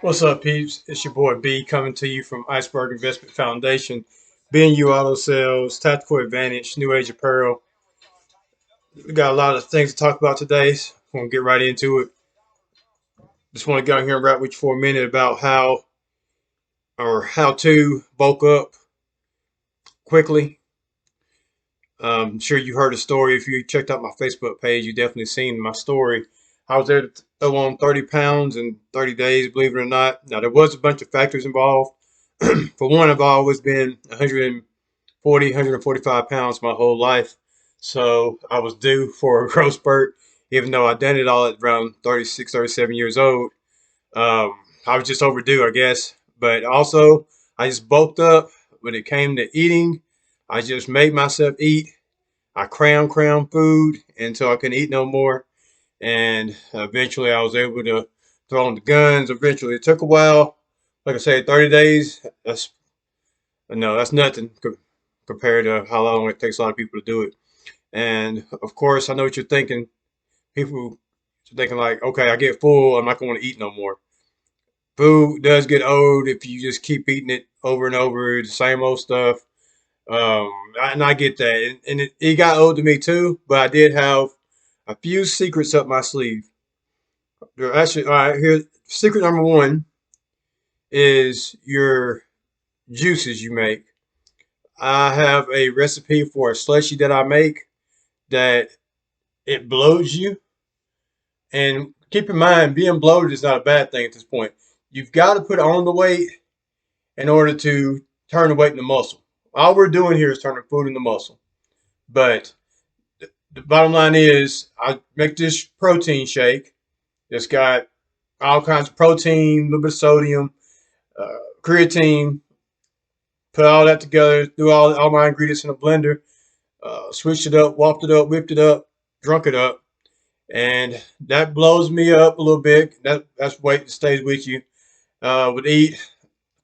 What's up, peeps? It's your boy B coming to you from Iceberg Investment Foundation, BNU Auto Sales, Tactical Advantage, New Age Apparel. We got a lot of things to talk about today. So we're going to get right into it. Just want to go here and rap with you for a minute about how to bulk up quickly. I'm sure you heard a story. If you checked out my Facebook page, you definitely seen my story. I was there to throw on 30 pounds in 30 days, believe it or not. Now, there was a bunch of factors involved. For one, I've always been 140, 145 pounds my whole life. So I was due for a growth spurt, even though I done it all at around 36, 37 years old. I was just overdue, I guess. But also, I just bulked up when it came to eating. I just made myself eat. I crammed food until I couldn't eat no more. And eventually I was able to throw on the guns. Eventually, it took a while. Like I said, 30 days. That's nothing compared to how long it takes a lot of people to do it. And of course, I know what you're thinking. People are thinking like, okay, I get full, I'm not going to want to eat no more. Food does get old if you just keep eating it over and over, the same old stuff. And I get that, and it got old to me too. But I did have a few secrets up my sleeve. Actually, all right, here, secret number one is your juices you make. I have a recipe for a slushy that I make that it bloats you. And keep in mind, being bloated is not a bad thing at this point. You've got to put on the weight in order to turn the weight into muscle. All we're doing here is turning food into muscle. But the bottom line is, I make this protein shake. It's got all kinds of protein, a little bit of sodium, creatine. Put all that together, threw all my ingredients in a blender, switched it up, whopped it up, whipped it up, drunk it up. And that blows me up a little bit. That's weight that stays with you. Would eat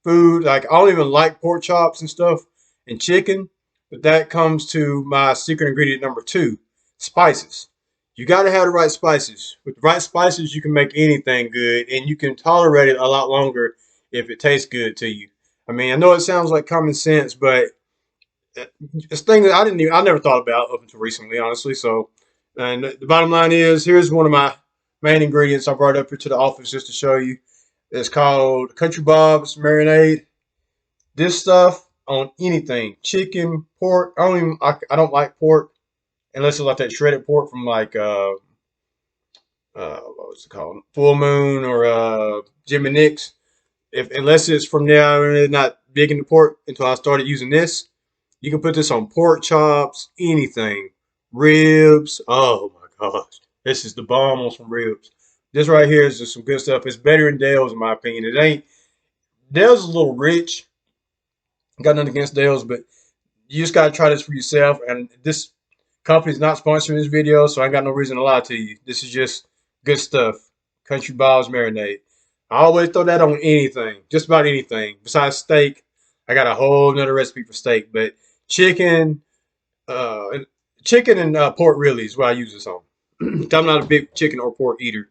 food like I don't even like pork chops and stuff and chicken, but that comes to my secret ingredient number two: spices. You got to have the right spices. With the right spices, you can make anything good, and you can tolerate it a lot longer if it tastes good to you. I mean, I know it sounds like common sense, but it's thing that I never thought about up until recently, honestly. So, and the bottom line is, here's one of my main ingredients I brought up here to the office just to show you. It's called Country Bob's marinade. This stuff on anything, chicken, pork. I don't like pork unless it's like that shredded pork from like what was it called, Full Moon or Jimmy Nick's. If unless it's from there, I'm really not big into pork until I started using this. You can put this on pork chops, anything, ribs. Oh my gosh, this is the bomb on some ribs. This right here is just some good stuff. It's better than Dale's in my opinion. It ain't Dale's is a little rich. Got nothing against Dale's, but you just gotta try this for yourself. And this company's not sponsoring this video, so I ain't got no reason to lie to you. This is just good stuff. Country Bob's marinade. I always throw that on anything, just about anything. Besides steak, I got a whole nother recipe for steak. But chicken, uh, chicken and pork really is what I use this on. I'm not a big chicken or pork eater.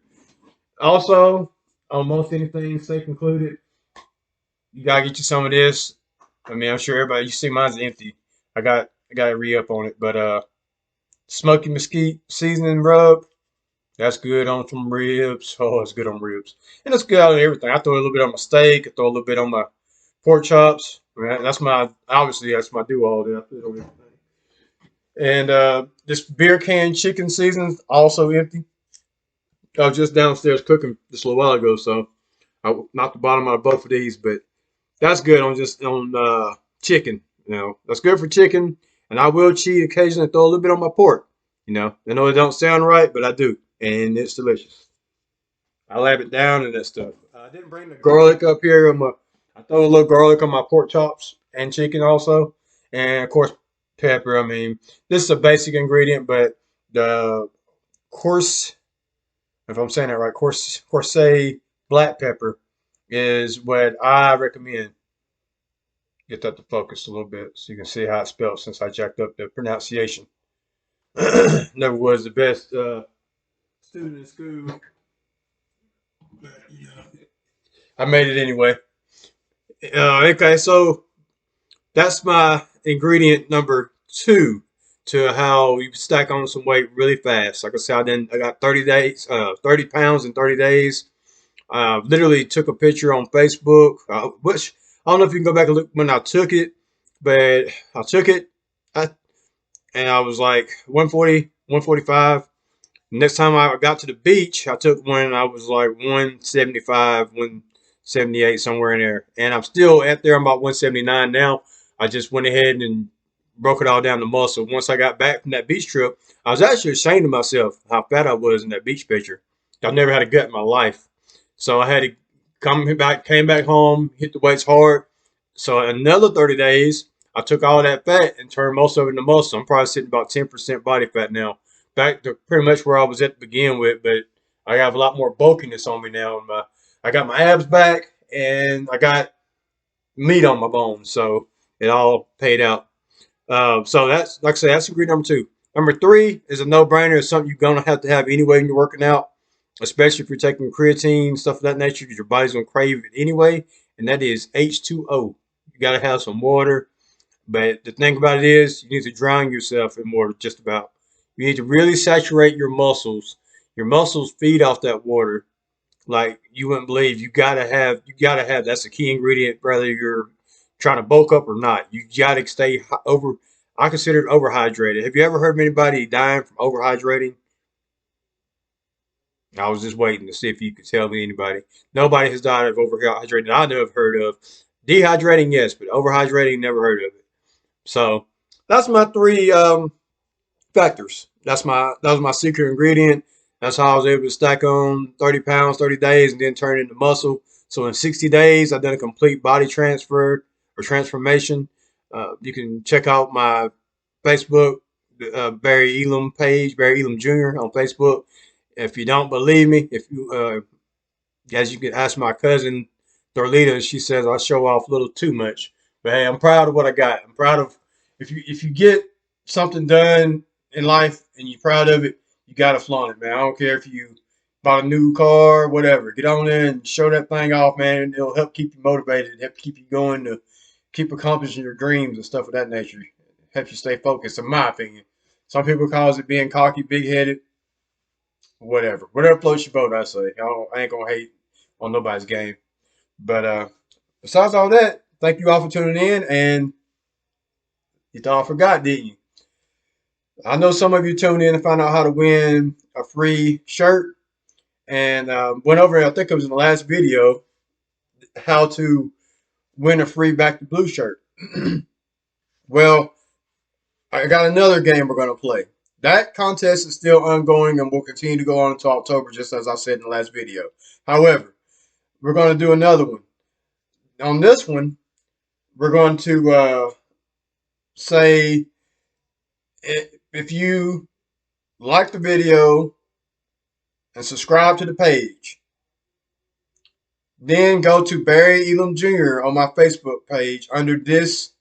Also, on most anything, steak included, you gotta get you some of this. I mean, I'm sure everybody you see mine's empty. I got to re up on it, but smoky mesquite seasoning rub. That's good on some ribs. Oh, it's good on ribs, and it's good on everything. I throw a little bit on my steak. I throw a little bit on my pork chops. I mean, that's my obviously that's my do all day. I put it on everything. And this beer can chicken seasoning also empty. I was just downstairs cooking just a little while ago, so I knocked the bottom out of both of these. But that's good on just on chicken. You know, that's good for chicken. And I will cheat occasionally, throw a little bit on my pork. You know, I know it don't sound right, but I do, and it's delicious. I lab it down and that stuff. I didn't bring the garlic up here. I throw a little garlic on my pork chops and chicken also, and of course pepper. I mean, this is a basic ingredient, but the coarse, if I'm saying that right, coarse black pepper is what I recommend. Get that to focus a little bit so you can see how it's spelled since I jacked up the pronunciation. Never was the best student in school. But, I made it anyway. Okay, so that's my ingredient number two to how you stack on some weight really fast. Like I said, I got 30 days, 30 pounds in 30 days. Literally took a picture on Facebook, which I don't know if you can go back and look when I took it, but I took it I, and I was like 140, 145. Next time I got to the beach, I took one and I was like 175, 178, somewhere in there. And I'm still at there. I'm about 179 now. I just went ahead and broke it all down to muscle. Once I got back from that beach trip, I was actually ashamed of myself how fat I was in that beach picture. I've never had a gut in my life. So I had to came back home, hit the weights hard. So another 30 days, I took all that fat and turned most of it into muscle. I'm probably sitting about 10% body fat now, back to pretty much where I was at to begin with, but I have a lot more bulkiness on me now. I got my abs back and I got meat on my bones, so it all paid out. So that's, like I said, that's ingredient number two. Number three is a no-brainer. It's something you're gonna have to have anyway when you're working out, especially if you're taking creatine, stuff of that nature, because your body's gonna crave it anyway, and that is H2O. You gotta have some water. But the thing about it is, you need to drown yourself in water, just about. You need to really saturate your muscles. Your muscles feed off that water like you wouldn't believe. You gotta have. That's a key ingredient, whether you're trying to bulk up or not. You gotta stay over. I consider it overhydrated. Have you ever heard of anybody dying from overhydrating? I was just waiting to see if you could tell me anybody. Nobody has died of overhydrating that I know I've heard of. Dehydrating, yes, but overhydrating, never heard of it. So that's my three factors. That was my secret ingredient. That's how I was able to stack on 30 pounds, 30 days, and then turn it into muscle. So in 60 days, I've done a complete body transfer or transformation. You can check out my Facebook, Barry Elam page, Barry Elam Jr. on Facebook. If you don't believe me, if you as you can ask my cousin Thorlita, she says I show off a little too much. But hey, I'm proud of what I got. I'm proud of if you get something done in life and you're proud of it, you gotta flaunt it, man. I don't care if you bought a new car, whatever. Get on there and show that thing off, man. It'll help keep you motivated, help keep you going to keep accomplishing your dreams and stuff of that nature. Help you stay focused, in my opinion. Some people calls it being cocky, big headed, whatever. Whatever floats your boat, I say. I ain't gonna hate on nobody's game. But besides all that, thank you all for tuning in. And you thought I forgot, didn't you? I know some of you tuned in to find out how to win a free shirt. And went over, I think it was in the last video, how to win a free Back to Blue shirt. Well, I got another game we're going to play. That contest is still ongoing and will continue to go on until October, just as I said in the last video. However, we're going to do another one. On this one, we're going to say if you like the video and subscribe to the page, then go to Barry Elam Jr. on my Facebook page under this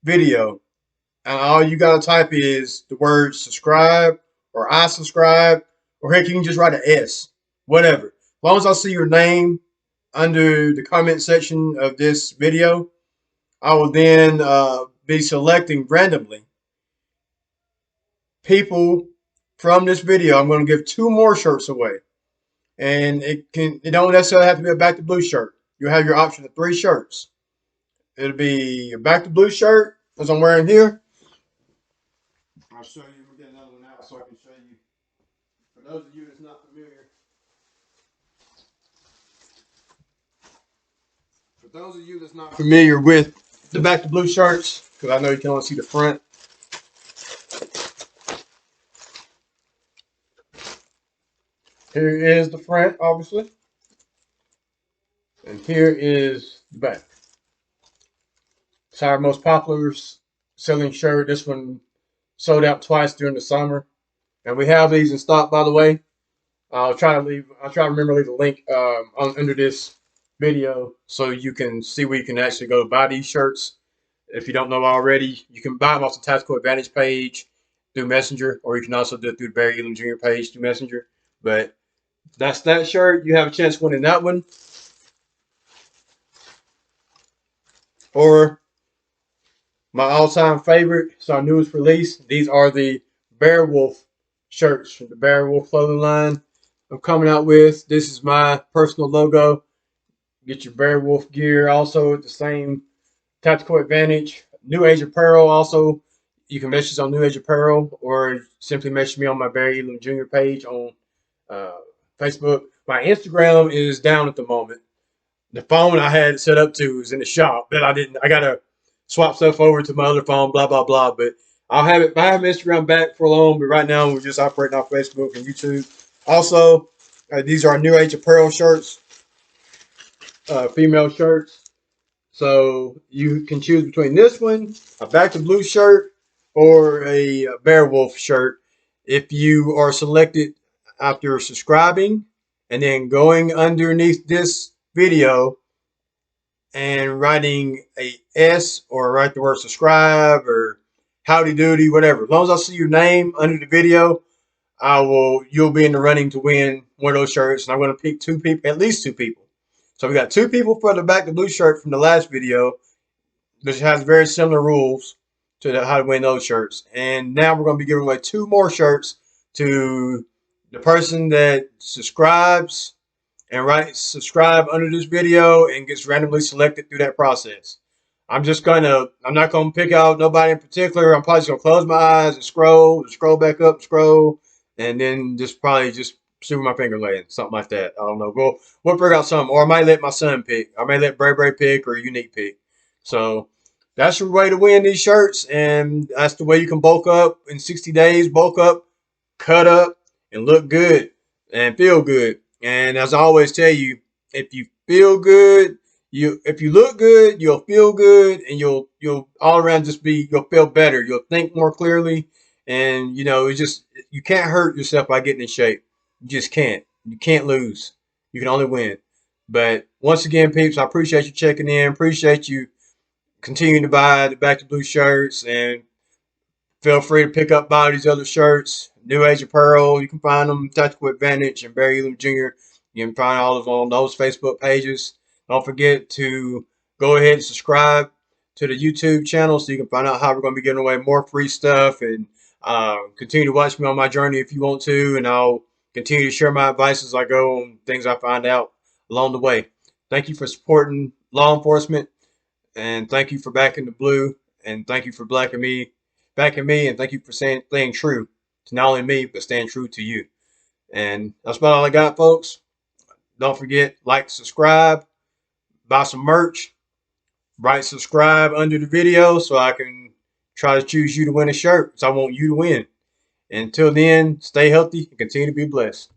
video. And all you got to type is the word subscribe or I subscribe, or heck, you can just write an S, whatever. As long as I see your name under the comment section of this video, I will then be selecting randomly people from this video. I'm going to give 2 more shirts away. And it don't necessarily have to be a Back to Blue shirt. You have your option of 3 shirts. It'll be a Back to Blue shirt, as I'm wearing here. I'll show you. We'll get another one out so I can show you. For those of you that's not familiar. For those of you that's not familiar with the Back to Blue shirts, because I know you can only see the front. Here is the front, obviously. And here is the back. It's our most popular selling shirt. This one sold out twice during the summer. And we have these in stock, by the way. I'll try to remember to leave a link under this video so you can see where you can actually go buy these shirts. If you don't know already, you can buy them off the Tactical Advantage page through Messenger, or you can also do it through the Barry Elam Jr. page through Messenger. But that's that shirt. You have a chance of winning that one. Or my all-time favorite, it's our newest release. These are the Beowulf shirts from the Beowulf clothing line I'm coming out with. This is my personal logo. Get your Beowulf gear. Also, the same Tactical Advantage. New Age Apparel. Also, you can message on New Age Apparel or simply message me on my Barry Elam Jr. page on uh, Facebook. My Instagram is down at the moment. The phone I had set up to is in the shop, but I didn't. I gotta swap stuff over to my other phone. Blah blah blah. But I'll have it. I have Instagram back for long, but right now we're just operating off Facebook and YouTube. Also, these are New Age Apparel shirts, female shirts. So you can choose between this one, a Back to Blue shirt, or a Beowulf shirt. If you are selected after subscribing and then going underneath this video and writing a S or write the word subscribe or howdy doody, whatever. As long as I see your name under the video, you'll be in the running to win one of those shirts. And I'm going to pick two people, at least two people. So we got two people for the Back to Blue shirt from the last video, which has very similar rules to how to win those shirts. And now we're going to be giving away two more shirts to the person that subscribes and subscribe under this video and gets randomly selected through that process. I'm not gonna pick out nobody in particular. I'm probably just gonna close my eyes and scroll back up, and then probably just see where my finger laying, something like that. I don't know. We'll figure out something, or I might let my son pick. I may let Bray pick or Unique pick. So that's the way to win these shirts, and that's the way you can bulk up in 60 days. Bulk up, cut up, and look good and feel good. And as I always tell you, if you feel good, if you look good, you'll feel good, and you'll all around you'll feel better. You'll think more clearly, and you can't hurt yourself by getting in shape. You just can't. You can't lose. You can only win. But once again, peeps, I appreciate you checking in. Appreciate you continuing to buy the Back to Blue shirts, and feel free to pick up buy these other shirts. New Age Apparel, you can find them. Tactical Advantage and Barry Elam Jr. You can find all of them on those Facebook pages. Don't forget to go ahead and subscribe to the YouTube channel so you can find out how we're going to be giving away more free stuff, and continue to watch me on my journey if you want to, and I'll continue to share my advice as I go on things I find out along the way. Thank you for supporting law enforcement, and thank you for backing the blue, and thank you for backing me, and thank you for staying true to not only me, but staying true to you. And that's about all I got, folks. Don't forget, like, subscribe, buy some merch, write subscribe under the video so I can try to choose you to win a shirt. So I want you to win. And until then, stay healthy and continue to be blessed.